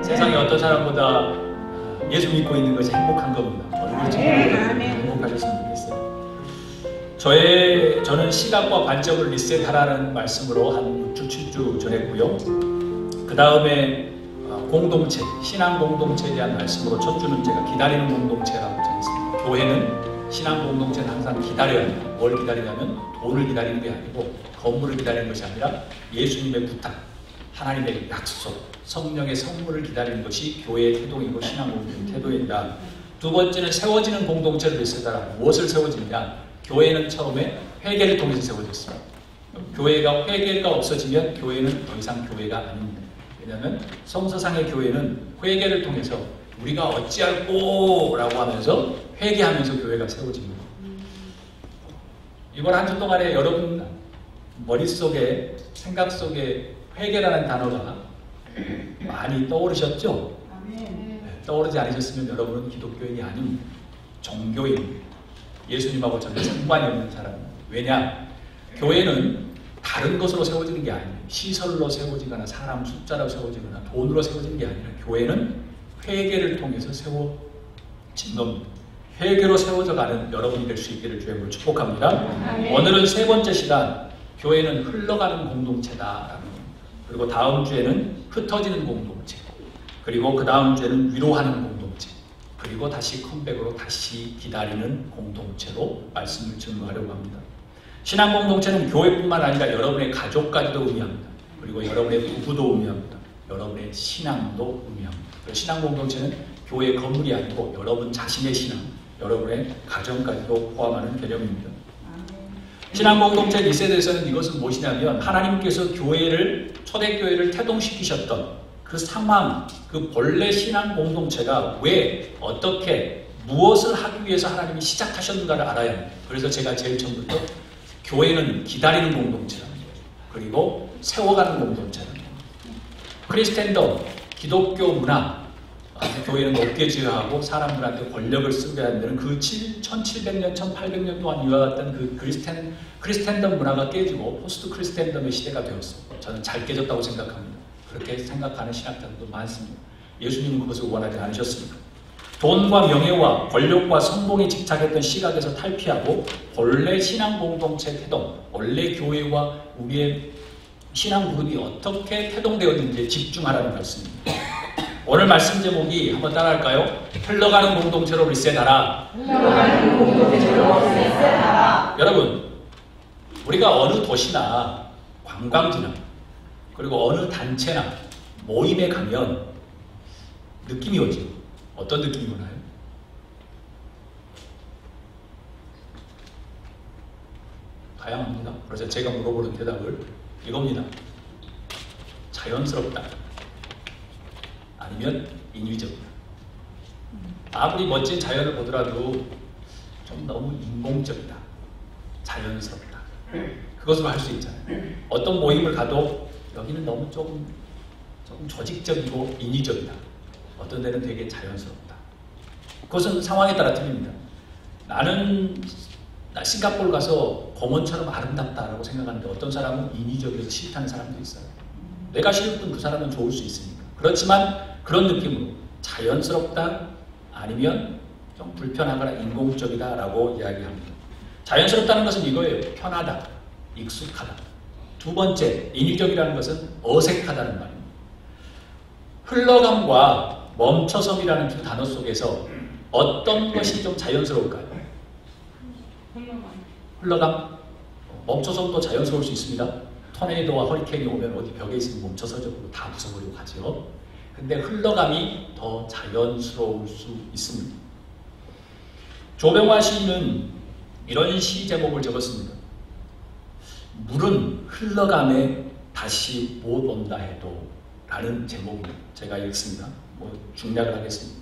세상에 어떤 사람보다 예수 믿고 있는 것이 행복한 겁니다. 얼굴 찍고 행복하셨으면 좋겠어요. 저는 시각과 관점을 리셋하라는 말씀으로 한 6주, 7주 전했고요. 그 다음에 공동체, 신앙 공동체에 대한 말씀으로 첫 주는 제가 기다리는 공동체라고 전했습니다. 교회는 신앙 공동체는 항상 기다려야 합니다. 뭘 기다리냐면 돈을 기다리는 게 아니고 건물을 기다리는 것이 아니라 예수님의 부탁, 하나님의 약속, 성령의 선물을 기다리는 것이 교회의 태동이고 신앙 공동체의 태도입니다. 두 번째는 세워지는 공동체를 위해서다. 무엇을 세워지느냐? 교회는 처음에 회개를 통해서 세워졌습니다. 교회가 회개가 없어지면 교회는 더 이상 교회가 아닙니다. 왜냐하면 성서상의 교회는 회개를 통해서 우리가 어찌할꼬 라고 하면서 회개하면서 교회가 세워집니다. 이번 한 주 동안에 여러분 머릿속에 생각 속에 회개라는 단어가 많이 떠오르셨죠? 네, 떠오르지 않으셨으면 여러분은 기독교인이 아닌 종교인, 예수님하고 전혀 상관이 없는 사람입니다. 왜냐? 교회는 다른 것으로 세워지는 게 아니에요. 시설로 세워지거나 사람 숫자로 세워지거나 돈으로 세워지는 게 아니라 교회는 회개를 통해서 세워진 겁니다. 회개로 세워져가는 여러분이 될 수 있기를 주의 이름으로 축복합니다. 오늘은 세 번째 시간, 교회는 흘러가는 공동체다라는 겁니다. 그리고 다음 주에는 흩어지는 공동체, 그리고 그 다음 주에는 위로하는 공동체, 그리고 다시 컴백으로 다시 기다리는 공동체로 말씀을 증거하려고 합니다. 신앙 공동체는 교회뿐만 아니라 여러분의 가족까지도 의미합니다. 그리고 여러분의 부부도 의미합니다. 여러분의 신앙도 의미합니다. 신앙 공동체는 교회 건물이 아니고 여러분 자신의 신앙, 여러분의 가정까지도 포함하는 개념입니다. 신앙 공동체 리셋에서는 이것은 무엇이냐면 하나님께서 교회를, 초대교회를 태동시키셨던 그 상황, 그 본래 신앙 공동체가 왜, 어떻게, 무엇을 하기 위해서 하나님이 시작하셨는가를 알아야 합니다. 그래서 제가 제일 처음부터 교회는 기다리는 공동체라는 거예요. 그리고 세워가는 공동체라는 거예요. 크리스텐덤, 기독교 문화, 교회는 높게 지어하고 사람들한테 권력을 쓰게 하는 그 1700년, 1800년 동안 이어왔던 그 크리스텐덤 문화가 깨지고 포스트 크리스텐덤의 시대가 되었어요. 저는 잘 깨졌다고 생각합니다. 그렇게 생각하는 신학자들도 많습니다. 예수님은 그것을 원하지 않으셨습니까? 돈과 명예와 권력과 성공에 집착했던 시각에서 탈피하고 본래 신앙 공동체 태동, 원래 교회와 우리의 신앙 그룹이 어떻게 태동되었는지에 집중하라는 말씀입니다. 오늘 말씀 제목이 한번 따라할까요? 흘러가는 공동체로 리셋하라. 흘러가는 공동체로 리셋하라. 여러분, 우리가 어느 도시나 관광지나 그리고 어느 단체나 모임에 가면 느낌이 오죠. 어떤 느낌이 오나요? 다양합니다. 그래서 제가 물어보는 대답을 이겁니다. 자연스럽다. 아니면 인위적이다. 아무리 멋진 자연을 보더라도 좀 너무 인공적이다. 자연스럽다. 그것으로 할 수 있잖아요. 어떤 모임을 가도 여기는 너무 조금 조직적이고 인위적이다. 어떤 데는 되게 자연스럽다. 그것은 상황에 따라 틀립니다. 나는 싱가포르 가서 공원처럼 아름답다라고 생각하는데 어떤 사람은 인위적이어서 싫다는 사람도 있어요. 내가 싫든 그 사람은 좋을 수 있으니까. 그렇지만 그런 느낌으로 자연스럽다 아니면 좀 불편하거나 인공적이다라고 이야기합니다. 자연스럽다는 것은 이거예요. 편하다, 익숙하다. 두 번째, 인위적이라는 것은 어색하다는 말입니다. 흘러감과 멈춰섬이라는 두 단어 속에서 어떤 것이 좀 자연스러울까요? 흘러감? 멈춰섬도 자연스러울 수 있습니다. 토네이도와 허리케인이 오면 어디 벽에 있으면 멈춰서죠. 다 부숴버리고 가죠. 근데 흘러감이 더 자연스러울 수 있습니다. 조병화 시인은 이런 시 제목을 적었습니다. 물은 흘러감에 다시 못 온다 해도 라는 제목입니다. 제가 읽습니다. 중략을 하겠습니다.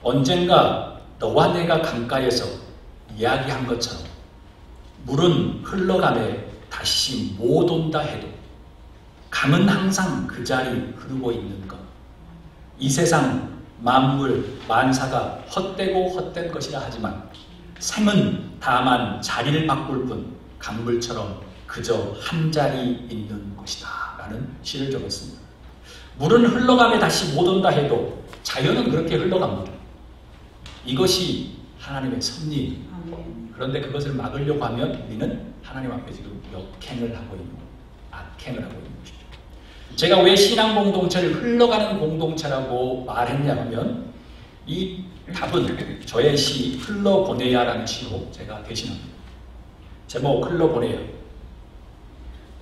언젠가 너와 내가 강가에서 이야기한 것처럼 물은 흘러감에 다시 못 온다 해도 강은 항상 그 자리 흐르고 있는 것. 이 세상 만물, 만사가 헛되고 헛된 것이라 하지만 생은 다만 자리를 바꿀 뿐 강물처럼 그저 한 자리 있는 것이다 라는 시를 적었습니다. 물은 흘러가며 다시 못 온다 해도 자연은 그렇게 흘러갑니다. 이것이 하나님의 섭리. 그런데 그것을 막으려고 하면 우리는 하나님 앞에 지금 역행을 하고 있는 거예요. 악행을 하고 있는 것이죠. 제가 왜 신앙 공동체를 흘러가는 공동체라고 말했냐면 이 답은 저의 시 흘러보내야라는 시로 제가 대신합니다. 제목 흘러보내야.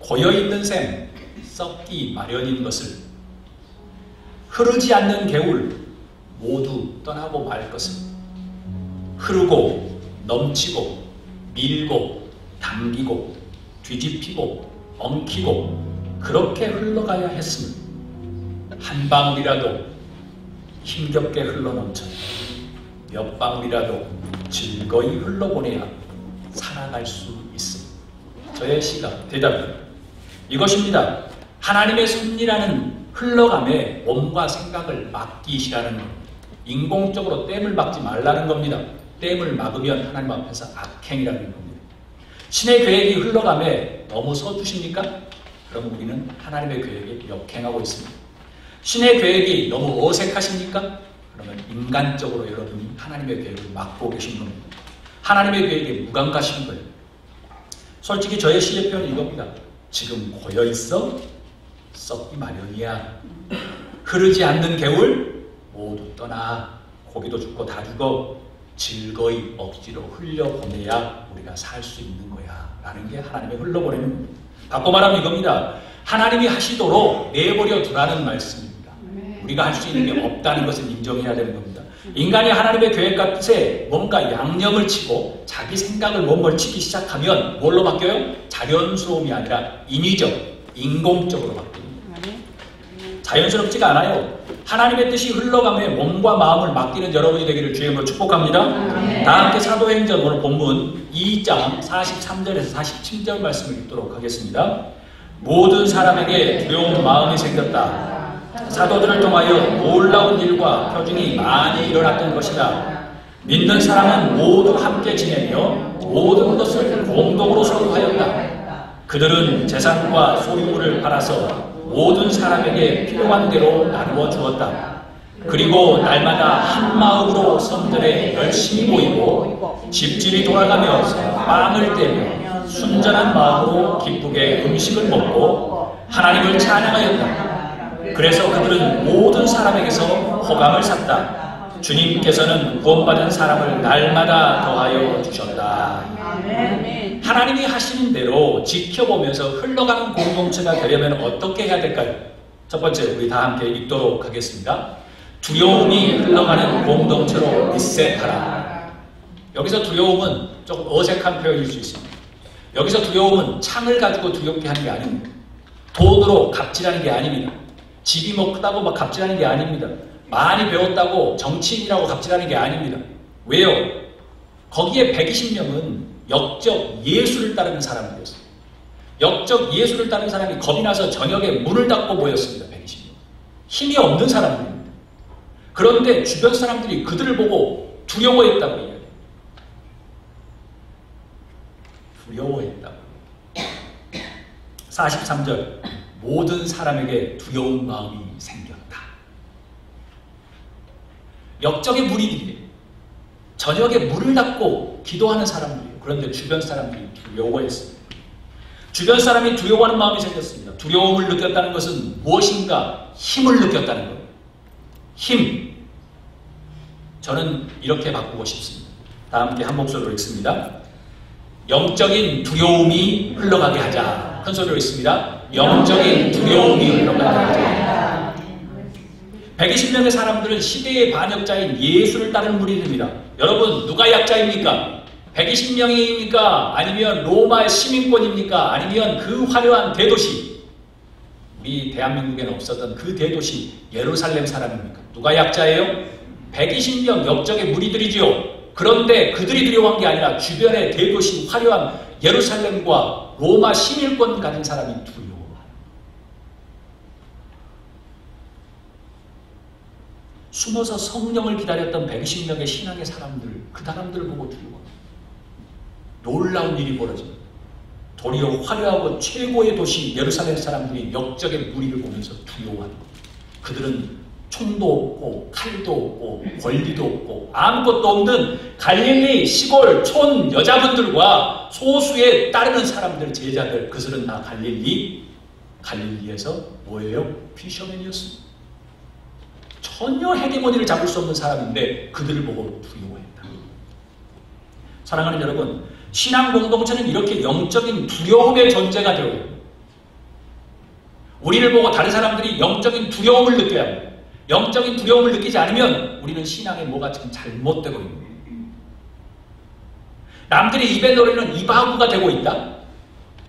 고여있는 샘 썩기 마련인 것을 흐르지 않는 개울 모두 떠나고 말 것을 흐르고 넘치고 밀고 당기고 뒤집히고 엉키고 그렇게 흘러가야 했음을 한 방울이라도 힘겹게 흘러넘쳐 몇 방울이라도 즐거이 흘러보내야 살아갈 수 있음. 저의 시가 대답입니다. 이것입니다. 하나님의 섭리라는 흘러감에 몸과 생각을 맡기시라는 겁니다. 인공적으로 댐을 막지 말라는 겁니다. 댐을 막으면 하나님 앞에서 악행이라는 겁니다. 신의 계획이 흘러감에 너무 서두십니까? 그럼 우리는 하나님의 계획에 역행하고 있습니다. 신의 계획이 너무 어색하십니까? 그러면 인간적으로 여러분이 하나님의 계획을 막고 계신 겁니다. 하나님의 계획에 무감가신 거예요. 솔직히 저의 시의 표현은 이겁니다. 지금 고여있어 썩기 마련이야. 흐르지 않는 개울 모두 떠나. 고기도 죽고 다 죽어. 즐거이 억지로 흘려보내야 우리가 살 수 있는 거야 라는 게 하나님의 흘러보내는 겁니다. 바꿔 말하면 이겁니다. 하나님이 하시도록 내버려 두라는 말씀입니다. 우리가 할 수 있는 게 없다는 것을 인정해야 되는 겁니다. 인간이 하나님의 계획 같이 뭔가 양념을 치고 자기 생각을 몸멀치기 시작하면 뭘로 바뀌어요? 자연스러움이 아니라 인위적, 인공적으로 바뀝니다. 자연스럽지가 않아요. 하나님의 뜻이 흘러가며 몸과 마음을 맡기는 여러분이 되기를 주의 이름으로 축복합니다. 다 함께 사도행전 오늘 본문 2장 43절에서 47절 말씀을 읽도록 하겠습니다. 모든 사람에게 두려운 마음이 생겼다. 사도들을 통하여 놀라운 일과 표징이 많이 일어났던 것이다. 믿는 사람은 모두 함께 지내며 모든 것을 공동으로 소유하였다. 그들은 재산과 소유물을 팔아서 모든 사람에게 필요한 대로 나누어 주었다. 그리고 날마다 한 마음으로 성전에 열심히 모이고 집집이 돌아가며 빵을 떼며 순전한 마음으로 기쁘게 음식을 먹고 하나님을 찬양하였다. 그래서 그들은 모든 사람에게서 호감을 샀다. 주님께서는 구원받은 사람을 날마다 더하여 주셨다. 하나님이 하시는 대로 지켜보면서 흘러가는 공동체가 되려면 어떻게 해야 될까요? 첫 번째, 우리 다 함께 읽도록 하겠습니다. 두려움이 흘러가는 공동체로 리셋하라. 여기서 두려움은 조금 어색한 표현일 수 있습니다. 여기서 두려움은 창을 가지고 두렵게 하는 게 아닙니다. 돈으로 갑질하는 게 아닙니다. 집이 뭐 크다고 막 갑질하는 게 아닙니다. 많이 배웠다고 정치인이라고 갑질하는 게 아닙니다. 왜요? 거기에 120명은 역적 예수를 따르는 사람들이었어요. 역적 예수를 따르는 사람이 겁이 나서 저녁에 문을 닫고 모였습니다. 120명. 힘이 없는 사람들입니다. 그런데 주변 사람들이 그들을 보고 두려워했다고 이야기해요. 두려워했다고. 43절 모든 사람에게 두려운 마음이 생겼다. 역적의 무리들이에요. 저녁에 문을 닫고 기도하는 사람들이에요. 그런데 주변 사람들이 두려워했습니다. 주변 사람이 두려워하는 마음이 생겼습니다. 두려움을 느꼈다는 것은 무엇인가? 힘을 느꼈다는 거예요. 힘. 저는 이렇게 바꾸고 싶습니다. 다 함께 한 목소리로 읽습니다. 영적인 두려움이 흘러가게 하자. 큰 소리로 읽습니다. 영적인 두려움이 흘러가게 하자. 120명의 사람들은 시대의 반역자인 예수를 따르는 무리들입니다. 여러분, 누가 약자입니까? 120명입니까? 아니면 로마의 시민권입니까? 아니면 그 화려한 대도시, 우리 대한민국에는 없었던 그 대도시 예루살렘 사람입니까? 누가 약자예요? 120명 역적의 무리들이지요. 그런데 그들이 두려워한 게 아니라 주변의 대도시 화려한 예루살렘과 로마 시민권 가진 사람이 두려워요. 숨어서 성령을 기다렸던 120명의 신앙의 사람들, 그 사람들을 보고 두려워합니다. 놀라운 일이 벌어집니다. 도리어 화려하고 최고의 도시 예루살렘 사람들이 역적의 무리를 보면서 두려워하는 겁니다. 그들은 총도 없고 칼도 없고 권리도 없고 아무것도 없는 갈릴리 시골 촌 여자분들과 소수의 따르는 사람들, 제자들, 그들은 다 갈릴리에서 뭐예요? 피셔맨이었습니다. 전혀 헤게모니를 잡을 수 없는 사람인데 그들을 보고 두려워했다. 사랑하는 여러분, 신앙 공동체는 이렇게 영적인 두려움의 존재가 되어요. 우리를 보고 다른 사람들이 영적인 두려움을 느껴야 합니다. 영적인 두려움을 느끼지 않으면 우리는 신앙에 뭐가 지금 잘못되고 있는 거예요. 남들의 입에 노래는 이바구가 되고 있다.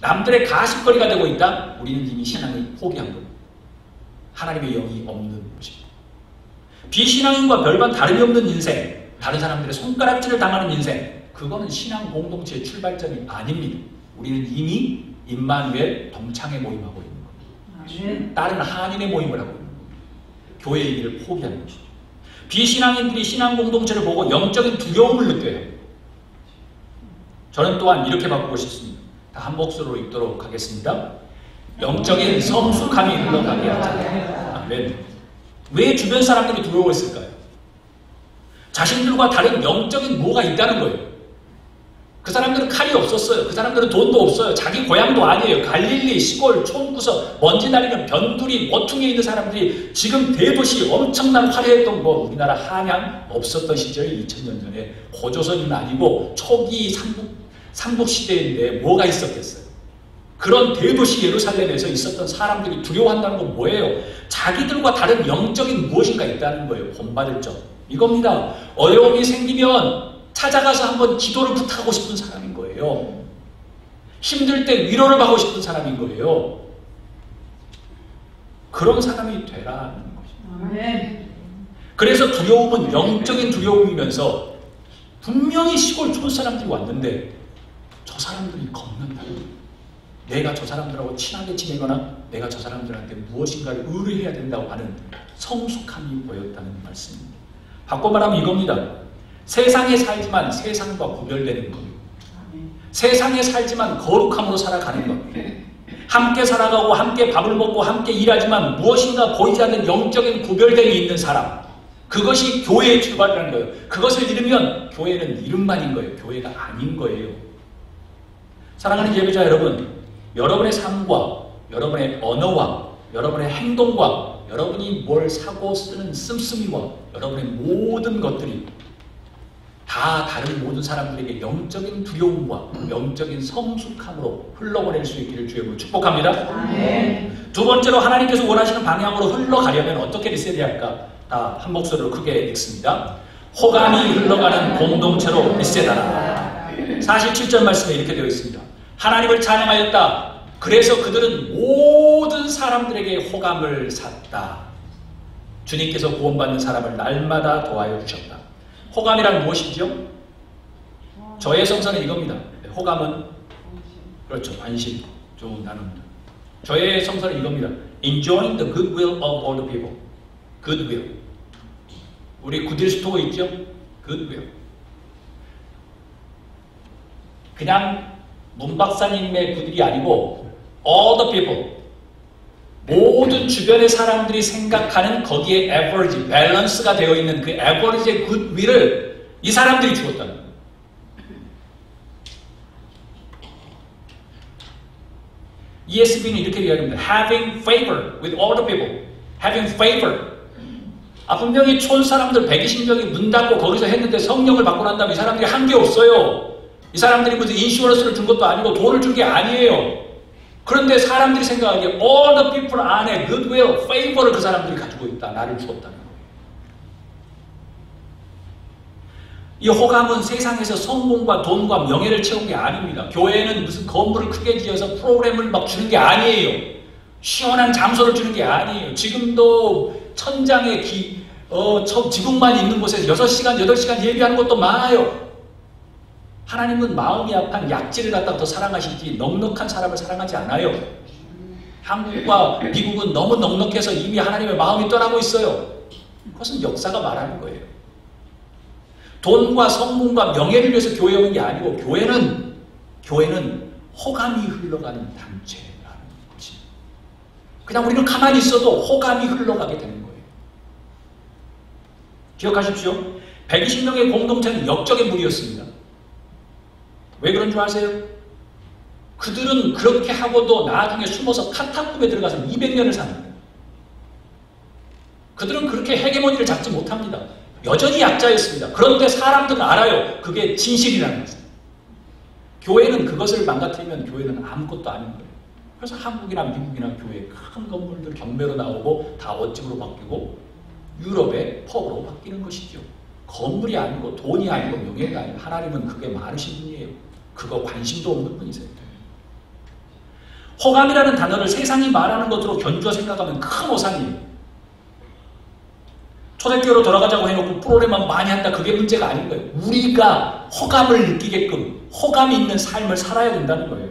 남들의 가십거리가 되고 있다. 우리는 이미 신앙을 포기한 거예요. 하나님의 영이 없는 것입니다. 비신앙인과 별반 다름이 없는 인생, 다른 사람들의 손가락질을 당하는 인생, 그거는 신앙 공동체의 출발점이 아닙니다. 우리는 이미 임마누엘 동창회 모임하고 있는 거예요. 다른 한인의 모임을 하고 있는 거예요. 교회의 일을 포기하는 것이죠. 비신앙인들이 신앙 공동체를 보고 영적인 두려움을 느껴요. 저는 또한 이렇게 바꾸고 싶습니다. 다 한 목소리로 읽도록 하겠습니다. 영적인 성숙함이 흘러가게 하자. 아멘. 왜 주변 사람들이 두려워했을까요? 자신들과 다른 영적인 뭐가 있다는 거예요. 그 사람들은 칼이 없었어요. 그 사람들은 돈도 없어요. 자기 고향도 아니에요. 갈릴리 시골 촌구석 먼지 날리는 변두리 모퉁이에 있는 사람들이 지금 대도시 엄청난 화려했던 거, 우리나라 한양 없었던 시절에 2000년 전에 고조선은 아니고 초기 삼국시대인데 뭐가 있었겠어요. 그런 대도시 예루살렘에서 있었던 사람들이 두려워한다는 건 뭐예요? 자기들과 다른 영적인 무엇인가 있다는 거예요. 본받을 점. 이겁니다. 어려움이 생기면 찾아가서 한번 기도를 부탁하고 싶은 사람인 거예요. 힘들 때 위로를 받고 싶은 사람인 거예요. 그런 사람이 되라는 것입니다. 그래서 두려움은 영적인 두려움이면서 분명히 시골 촌 사람들이 왔는데 저 사람들이 겁난다. 내가 저 사람들하고 친하게 지내거나 내가 저 사람들한테 무엇인가를 의뢰해야 된다고 하는 성숙함이 보였다는 말씀입니다. 바꿔 말하면 이겁니다. 세상에 살지만 세상과 구별되는 것. 세상에 살지만 거룩함으로 살아가는 것. 함께 살아가고 함께 밥을 먹고 함께 일하지만 무엇인가 보이지 않는 영적인 구별됨이 있는 사람. 그것이 교회의 출발이라는 거예요. 그것을 잃으면 교회는 이름만인 거예요. 교회가 아닌 거예요. 사랑하는 예배자 여러분, 여러분의 삶과 여러분의 언어와 여러분의 행동과 여러분이 뭘 사고 쓰는 씀씀이와 여러분의 모든 것들이 다 다른 모든 사람들에게 영적인 두려움과 영적인 성숙함으로 흘러보낼 수 있기를 주의 축복합니다. 두 번째로 하나님께서 원하시는 방향으로 흘러가려면 어떻게 리셋해야 할까? 다 한 목소리로 크게 읽습니다. 호감이 흘러가는 공동체로 리셋하라. 47절 말씀에 이렇게 되어 있습니다. 하나님을 찬양하였다. 그래서 그들은 모든 사람들에게 호감을 샀다. 주님께서 구원받는 사람을 날마다 도와여 주셨다. 호감이란 무엇이죠? 저의 성서는 이겁니다. 호감은 그렇죠. 관심, 좋은 나눔. 저의 성서는 이겁니다. Enjoying the goodwill of all the people. Goodwill. 우리 구딜 스토어 있죠? Goodwill. 그냥 문 박사님의 굿윌이 아니고 all the people. 모든 주변의 사람들이 생각하는 거기에 average, 밸런스가 되어 있는 그 average의 굿윌을 이 사람들이 주었다는 거예요. ESV는 이렇게 이야기합니다. Having favor with all the people. Having favor. 분명히 촌 사람들 120명이 문 닫고 거기서 했는데 성령을 받고 난 다음에 이 사람들이 한 게 없어요. 이 사람들이 무슨 인슈런스를 준 것도 아니고 돈을 준 게 아니에요. 그런데 사람들이 생각하기에 all the people 안에 goodwill, favor를 그 사람들이 가지고 있다. 나를 주었다는 거예요. 이 호감은 세상에서 성공과 돈과 명예를 채운 게 아닙니다. 교회는 무슨 건물을 크게 지어서 프로그램을 막 주는 게 아니에요. 시원한 장소를 주는 게 아니에요. 지금도 천장에 지붕만 있는 곳에서 6시간, 8시간 예배하는 것도 많아요. 하나님은 마음이 아픈 약지를 갖다가 더 사랑하시지 넉넉한 사람을 사랑하지 않아요. 한국과 미국은 너무 넉넉해서 이미 하나님의 마음이 떠나고 있어요. 그것은 역사가 말하는 거예요. 돈과 성공과 명예를 위해서 교회에 오는 게 아니고 교회는 호감이 흘러가는 단체라는 거지. 그냥 우리는 가만히 있어도 호감이 흘러가게 되는 거예요. 기억하십시오. 120명의 공동체는 역적의 무리였습니다. 왜 그런 줄 아세요? 그들은 그렇게 하고도 나중에 숨어서 카타콤에 들어가서 200년을 사는 거예요. 그들은 그렇게 헤게모니를 잡지 못합니다. 여전히 약자였습니다. 그런데 사람들은 알아요. 그게 진실이라는 것을. 교회는 그것을 망가뜨리면 교회는 아무것도 아닌 거예요. 그래서 한국이나 미국이나 교회 큰 건물들 경매로 나오고 다 어집으로 바뀌고 유럽의 펍으로 바뀌는 것이죠. 건물이 아니고 돈이 아니고 명예가 아니고 하나님은 그게 많으신 분이에요. 그거 관심도 없는 분이세요. 호감이라는 단어를 세상이 말하는 것으로 견주어 생각하면 큰 오산이에요. 초대교회로 돌아가자고 해놓고 프로그램만 많이 한다. 그게 문제가 아닌 거예요. 우리가 호감을 느끼게끔 호감이 있는 삶을 살아야 된다는 거예요.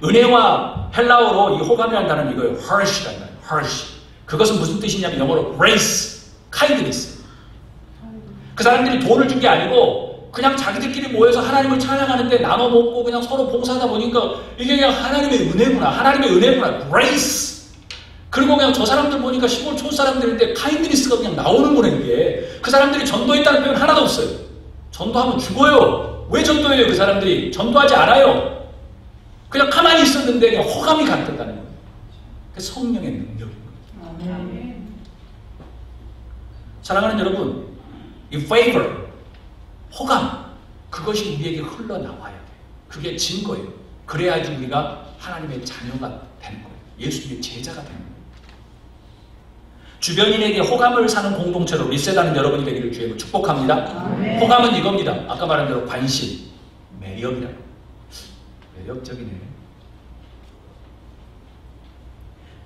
은혜와 헬라어로 이 호감이라는 단어는 이거예요. hersh라는 단어예요. hersh. 그것은 무슨 뜻이냐면 영어로 grace, kindness. 그 사람들이 돈을 준 게 아니고 그냥 자기들끼리 모여서 하나님을 찬양하는데 나눠 먹고 그냥 서로 봉사하다 보니까 이게 그냥 하나님의 은혜구나. 하나님의 은혜구나. grace. 그리고 그냥 저 사람들 보니까 시골 촌 사람들인데 카인드니스가 그냥 나오는 거네 이게. 그 사람들이 전도했다는 표현 하나도 없어요. 전도하면 죽어요. 왜 전도해요 그 사람들이? 전도하지 않아요. 그냥 가만히 있었는데 그냥 호감이 갔다는 거예요. 그게 성령의 능력인 거예요. 사랑하는 여러분, 이 favor, 호감, 그것이 우리에게 흘러나와야 돼요. 그게 증거예요. 그래야지 우리가 하나님의 자녀가 되는 거예요. 예수님의 제자가 되는 거예요. 주변인에게 호감을 사는 공동체로 리셋하는 여러분이 되기를 주님을 축복합니다. 호감은 이겁니다. 아까 말한 대로 관심, 매력이라. 매력적이네.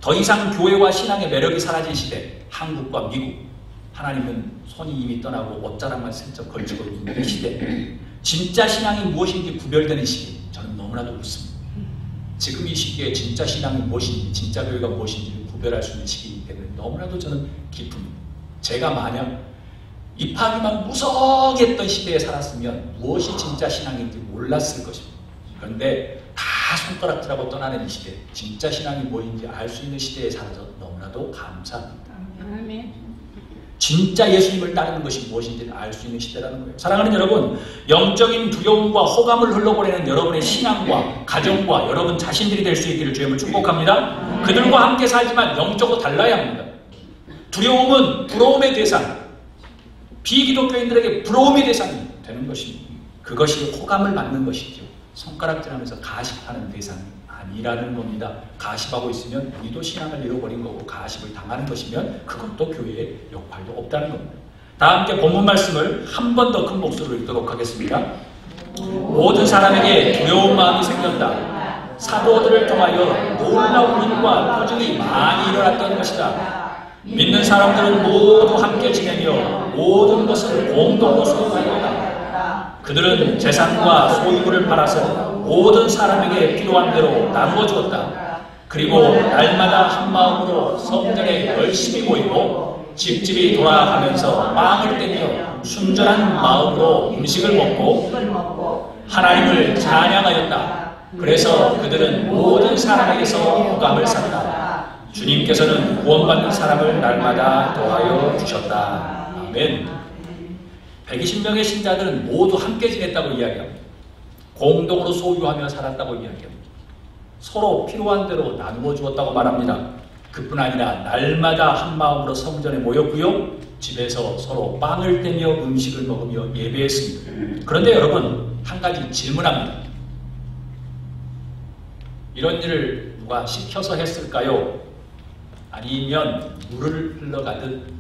더 이상 교회와 신앙의 매력이 사라진 시대, 한국과 미국, 하나님은 손이 이미 떠나고 옷자락만 슬쩍 걸치고 있는 이 시대, 진짜 신앙이 무엇인지 구별되는 시기, 저는 너무나도 묻습니다. 지금 이 시기에 진짜 신앙이 무엇인지, 진짜 교회가 무엇인지를 구별할 수 있는 시기이기 때문에 너무나도 저는 기쁩니다. 제가 만약 입하기만 무성했던 시대에 살았으면 무엇이 진짜 신앙인지 몰랐을 것입니다. 그런데 다 손가락질하고 떠나는 이 시대, 진짜 신앙이 무엇인지 알 수 있는 시대에 살아서 너무나도 감사합니다. 진짜 예수님을 따르는 것이 무엇인지를 알 수 있는 시대라는 거예요. 사랑하는 여러분, 영적인 두려움과 호감을 흘러보내는 여러분의 신앙과 가정과 여러분 자신들이 될 수 있기를 주님을 축복합니다. 그들과 함께 살지만 영적으로 달라야 합니다. 두려움은 부러움의 대상, 비기독교인들에게 부러움의 대상이 되는 것입니다. 그것이 호감을 받는 것이죠. 손가락질하면서 가십하는 대상이 아니라는 겁니다. 가십하고 있으면 우리도 신앙을 잃어버린 거고 가십을 당하는 것이면 그것도 교회의 역할도 없다는 겁니다. 다 함께 본문 말씀을 한 번 더 큰 목소리로 읽도록 하겠습니다. 모든 사람에게 두려운 마음이 생겼다. 사도들을 통하여 놀라운 일과 표적이 많이 일어났던 것이다. 믿는 사람들은 모두 함께 지내며 모든 것을 공동으로 소유하였다. 그들은 재산과 소유물을 팔아서 모든 사람에게 필요한 대로 나누어 주었다. 그리고 날마다 한 마음으로 성전에 열심히 모이고 집집이 돌아가면서 빵을 떼며 순전한 마음으로 음식을 먹고 하나님을 찬양하였다. 그래서 그들은 모든 사람에게서 호감을 샀다. 주님께서는 구원받는 사람을 날마다 더하여 주셨다. 아멘. 120명의 신자들은 모두 함께 지냈다고 이야기합니다. 공동으로 소유하며 살았다고 이야기합니다. 서로 필요한 대로 나누어 주었다고 말합니다. 그뿐 아니라 날마다 한 마음으로 성전에 모였고요. 집에서 서로 빵을 떼며 음식을 먹으며 예배했습니다. 그런데 여러분, 한 가지 질문합니다. 이런 일을 누가 시켜서 했을까요? 아니면 물을 흘러가듯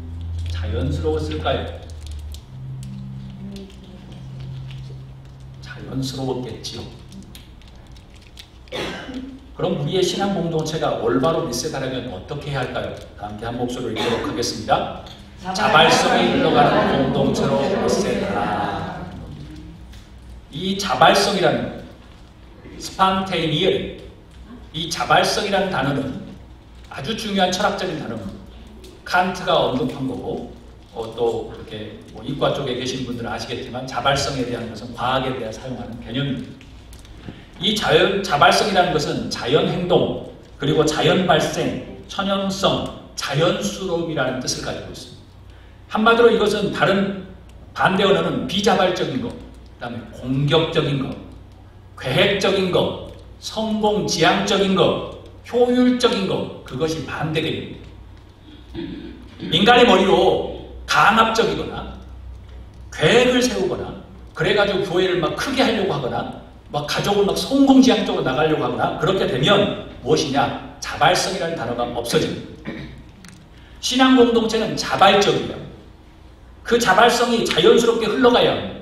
자연스러웠을까요? 자연스러웠겠지요. 그럼 우리의 신앙 공동체가 올바로 리셋하려면 어떻게 해야 할까요? 함께 한 목소리로 읽도록 하겠습니다. 자발성이 흘러가는 공동체로 리셋하라. 이 자발성이라는 스판테이니얼, 이 자발성이라는 단어는 아주 중요한 철학적인 단어입니다. 칸트가 언급한 거고 또 이렇게 이과 쪽에 계신 분들은 아시겠지만 자발성에 대한 것은 과학에 대해 사용하는 개념입니다. 이 자발성이라는 것은 자연 행동, 그리고 자연 발생, 천연성, 자연스러움이라는 뜻을 가지고 있습니다. 한마디로 이것은 다른 반대 언어는 비자발적인 것, 그 다음에 공격적인 것, 계획적인 것, 성공지향적인 것, 효율적인 것, 그것이 반대 개념입니다. 인간의 머리로 강압적이거나 계획을 세우거나 그래가지고 교회를 막 크게 하려고 하거나 막 가족을 막 성공지향적으로 나가려고 하거나 그렇게 되면 무엇이냐? 자발성이라는 단어가 없어집니다. 신앙 공동체는 자발적이에요. 그 자발성이 자연스럽게 흘러가야 합니다.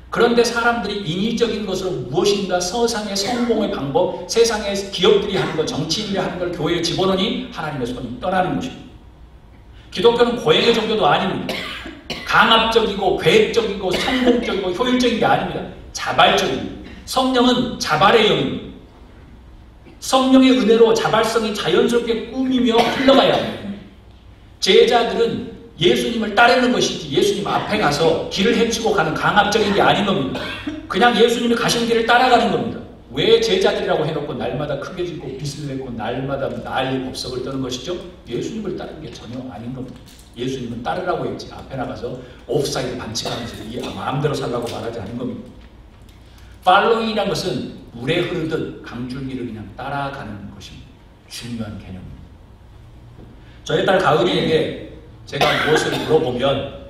그런데 사람들이 인위적인 것으로 무엇인가 세상의 성공의 방법, 세상의 기업들이 하는 것, 정치인들이 하는 걸 교회에 집어넣으니 하나님의 손이 떠나는 것입니다. 기독교는 고행의 종교도 아닙니다. 강압적이고 계획적이고 성공적이고 효율적인 게 아닙니다. 자발적입니다. 성령은 자발의 영입니다. 성령의 은혜로 자발성이 자연스럽게 꾸미며 흘러가야 합니다. 제자들은 예수님을 따르는 것이지 예수님 앞에 가서 길을 헤치고 가는 강압적인 게 아닌 겁니다. 그냥 예수님이 가신 길을 따라가는 겁니다. 왜 제자들이라고 해놓고 날마다 크게 짓고 빚을 내고 날마다 난리 법석을 떠는 것이죠? 예수님을 따르는 게 전혀 아닌 겁니다. 예수님은 따르라고 했지 앞에 나가서 옵사이드 반칙하면서 마음대로 살라고 말하지 않은 겁니다. 팔로잉이라는 것은 물에 흐르듯 강줄기를 그냥 따라가는 것입니다. 중요한 개념입니다. 저희 딸 가은이에게 제가 무엇을 물어보면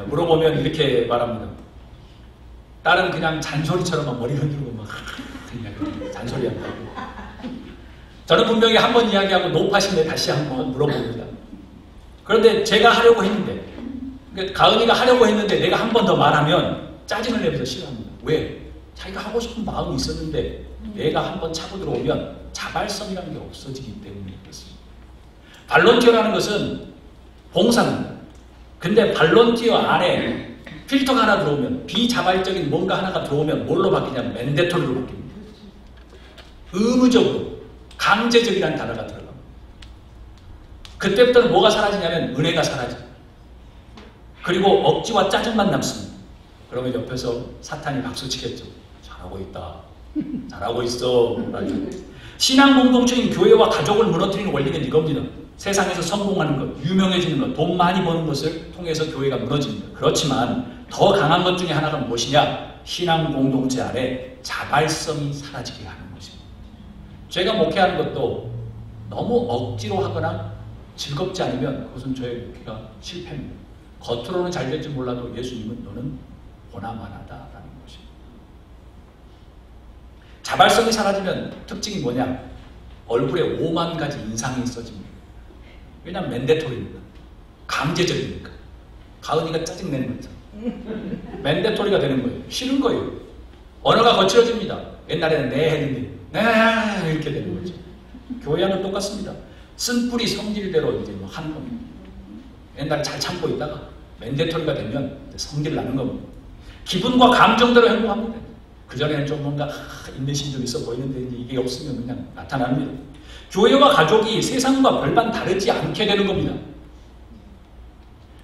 물어보면 이렇게 말합니다. 딸은 그냥 잔소리처럼 머리 흔들고 막 그냥 잔소리 한다고. 저는 분명히 한 번 이야기하고 높아심에 다시 한번 물어봅니다. 그런데 제가 하려고 했는데 가은이가 하려고 했는데 내가 한 번 더 말하면 짜증을 내면서 싫어합니다. 왜? 자기가 하고 싶은 마음이 있었는데 내가 한 번 차고 들어오면 자발성이라는 게 없어지기 때문에 그렇습니다. 발론티어라는 것은 봉사입니다. 근데 발론티어 안에 필터가 하나 들어오면 비자발적인 뭔가 하나가 들어오면 뭘로 바뀌냐면 맨데토리로 바뀝니다. 의무적으로 강제적이라는 단어가 들어갑니다. 그때부터는 뭐가 사라지냐면 은혜가 사라져요. 그리고 억지와 짜증만 남습니다. 그러면 옆에서 사탄이 박수치겠죠. 잘하고 있다. 잘하고 있어. 신앙 공동체인 교회와 가족을 무너뜨리는 원리는 이겁니다. 세상에서 성공하는 것, 유명해지는 것, 돈 많이 버는 것을 통해서 교회가 무너집니다. 그렇지만 더 강한 것 중에 하나가 무엇이냐? 신앙 공동체 안에 자발성이 사라지게 하는 것입니다. 제가 목회하는 것도 너무 억지로 하거나 즐겁지 않으면 그것은 저의 목회가 실패입니다. 겉으로는 잘 될지 몰라도 예수님은 너는 보나마나다라는 것입니다. 자발성이 사라지면 특징이 뭐냐? 얼굴에 5만 가지 인상이 있어집니다. 왜냐하면 맨데토리입니다. 강제적이니까. 가은이가 짜증내는 거죠. 맨데토리가 되는 거예요. 싫은 거예요. 언어가 거칠어집니다. 옛날에는 네 했는데 네 이렇게 되는 거죠. 교회와는 똑같습니다. 쓴뿌리 성질대로 이제 하는 겁니다. 옛날에 잘 참고 있다가 맨데토리가 되면 성질 나는 겁니다. 기분과 감정대로 행동합니다. 그전에는 좀 뭔가 인내심 좀 있어 보이는데 이제 이게 없으면 그냥 나타납니다. 교회와 가족이 세상과 별반 다르지 않게 되는 겁니다.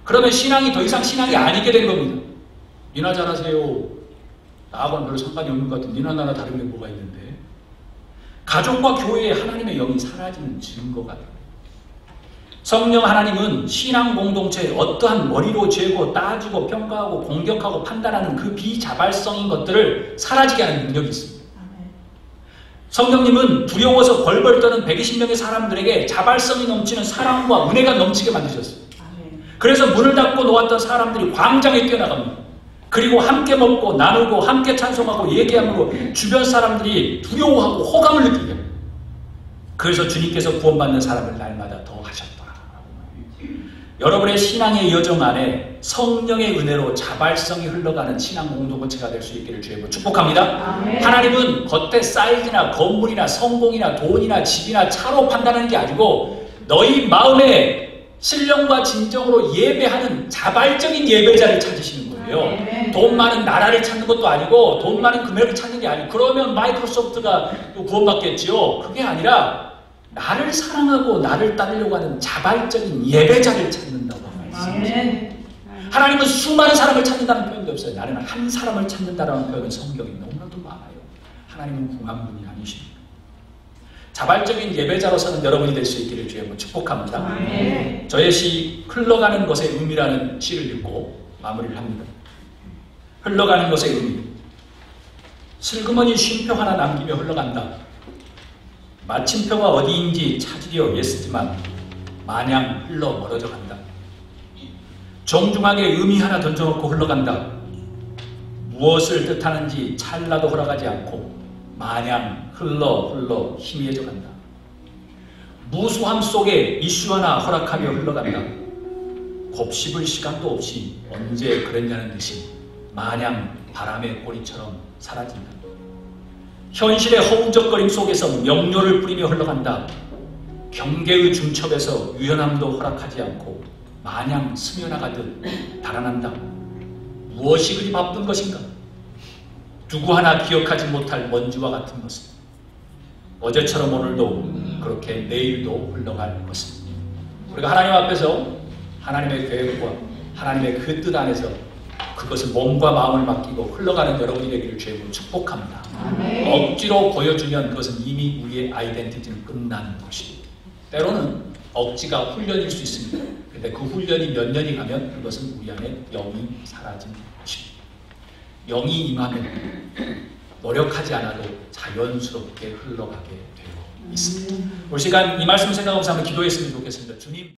그러면 신앙이 더 이상 신앙이 아니게 되는 겁니다. 니나 잘하세요. 나하고는 별로 상관이 없는 것 같은 니나 나나 다른 게 뭐가 있는데 가족과 교회에 하나님의 영이 사라지는 증거가 됩니다. 성령 하나님은 신앙 공동체에 어떠한 머리로 재고 따지고 평가하고 공격하고 판단하는 그 비자발성인 것들을 사라지게 하는 능력이 있습니다. 성령님은 두려워서 벌벌 떠는 120명의 사람들에게 자발성이 넘치는 사랑과 은혜가 넘치게 만드셨어요. 그래서 문을 닫고 놓았던 사람들이 광장에 뛰어나갑니다. 그리고 함께 먹고 나누고 함께 찬송하고 얘기함으로 주변 사람들이 두려워하고 호감을 느끼게 합니다. 그래서 주님께서 구원받는 사람을 날마다 더 하셨더라. 여러분의 신앙의 여정 안에 성령의 은혜로 자발성이 흘러가는 신앙 공동체가 될 수 있기를 주의 축복합니다. 아멘. 하나님은 겉에 사이즈나 건물이나 성공이나 돈이나 집이나 차로 판단하는 게 아니고 너희 마음에 신령과 진정으로 예배하는 자발적인 예배자를 찾으시는 거예요. 아멘. 돈 많은 나라를 찾는 것도 아니고 돈 많은 금액을 찾는 게 아니고 그러면 마이크로소프트가 구원받겠지요. 그게 아니라 나를 사랑하고 나를 따르려고 하는 자발적인 예배자를 찾는다고 말씀하십니다. 하나님은 수많은 사람을 찾는다는 표현도 없어요. 나는 한 사람을 찾는다는 표현은 성경이 너무나도 많아요. 하나님은 궁한 분이 아니십니다. 자발적인 예배자로서는 여러분이 될 수 있기를 주의 이름으로 축복합니다. 저의 시 흘러가는 것의 의미라는 시를 읽고 마무리를 합니다. 흘러가는 것의 의미. 슬그머니 쉼표 하나 남기며 흘러간다. 마침표가 어디인지 찾으려 애쓰지만 마냥 흘러 멀어져 간다. 정중하게 의미 하나 던져놓고 흘러간다. 무엇을 뜻하는지 찰나도 허락하지 않고 마냥 흘러 희미해져 간다. 무수함 속에 이슈 하나 허락하며 흘러간다. 곱씹을 시간도 없이 언제 그랬냐는 듯이 마냥 바람의 꼬리처럼 사라진다. 현실의 허우적거림 속에서 명료를 뿌리며 흘러간다. 경계의 중첩에서 유연함도 허락하지 않고 마냥 스며나가듯 달아난다. 무엇이 그리 바쁜 것인가? 누구 하나 기억하지 못할 먼지와 같은 것은 어제처럼 오늘도 그렇게 내일도 흘러갈 것은 우리가 하나님 앞에서 하나님의 계획과 하나님의 그 뜻 안에서 그것을 몸과 마음을 맡기고 흘러가는 여러분이 되기를 주님으로 축복합니다. 억지로 보여주면 그것은 이미 우리의 아이덴티티는 끝난 것입니다. 때로는 억지가 훈련일 수 있습니다. 그런데 그 훈련이 몇 년이 가면 그것은 우리 안에 영이 사라진 것입니다. 영이 임하면 노력하지 않아도 자연스럽게 흘러가게 되고 있습니다. 올 시간 이 말씀 생각하면서 한번 기도했으면 좋겠습니다. 주님.